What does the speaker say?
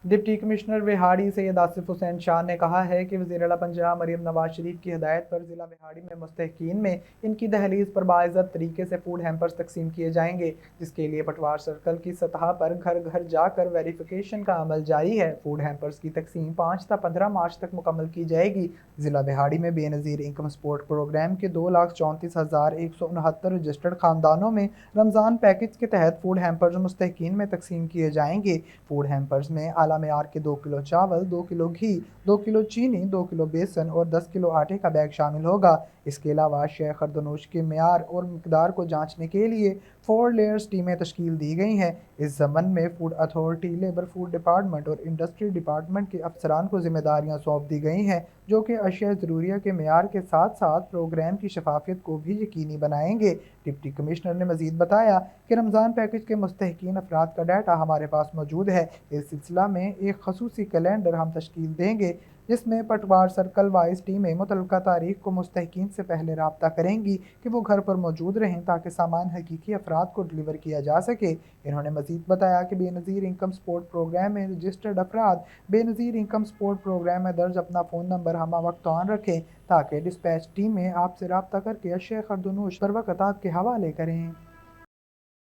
Deputy commissioner बिहाड़ी Syed Asif Hussain Shah ने कहा है कि वज़ीर आला पंजाब मरीम नवाज शरीफ की हिदायत पर ज़िला बिहाड़ी में मुस्तहिकीन में इनकी दहलीज पर बाइज़्ज़त तरीके से फूड हैम्पर्स तकसीम किए जाएंगे, जिसके लिए पटवार सर्कल की सतह पर घर घर जाकर वेरिफिकेशन का अमल जारी है। फूड हैम्पर्स की तकसीम 5 से 15 मार्च तक मुकम्मल की जाएगी। ज़िला बिहाड़ी में बेनज़ीर इनकम सपोर्ट प्रोग्राम के 2,34,169 रजिस्टर्ड खानदानों में रमज़ान पैकेज के तहत फूड हैम्पर्स मुस्तहिकीन में तकसीम किए जाएंगे। फूड हैम्पर्स में आला मेयार के 2 किलो चावल, 2 किलो घी, 2 किलो चीनी, 2 किलो बेसन और 10 किलो आटे का बैग शामिल होगा। इसके अलावा शय खरदनोश के मेयार और मिकदार को जांचने के लिए 4 लेयर्स टीमें तश्कील दी गई हैं। इस ज़मन में food authority, labour food department और इंडस्ट्री डिपार्टमेंट के अफसरान को जिम्मेदारियां सौंप दी गई हैं, जो कि अशिया ज़रूरिया के मेयार के साथ साथ प्रोग्राम की शफाफियत को भी यकीनी बनाएंगे। डिप्टी कमिश्नर ने मजीद बताया कि रमज़ान पैकेज के मुस्तहिकीन अफराद का डाटा हमारे पास मौजूद है। इस सिलसिला में एक खसूसी कैलेंडर हम तश्कील देंगे, जिसमें पटवार सर्कल वाइज टीमें मुतल्लका तारीख को मुस्तहिकीन से पहले राब्ता करेंगी कि वो घर पर मौजूद रहें ताकि सामान हकीकी अफराद को डिलीवर किया जा सके। इन्होंने मजीद बताया कि बेनज़ीर इनकम सपोर्ट प्रोग्राम में रजिस्टर्ड अफराद बेनज़ीर इनकम सपोर्ट प्रोग्राम में दर्ज अपना फ़ोन नंबर हम वक्त ऑन रखें ताकि डिस्पैच टीमें आपसे राब्ता करके अशिया खरदोनोश बर वक्त आपके हवाले करें।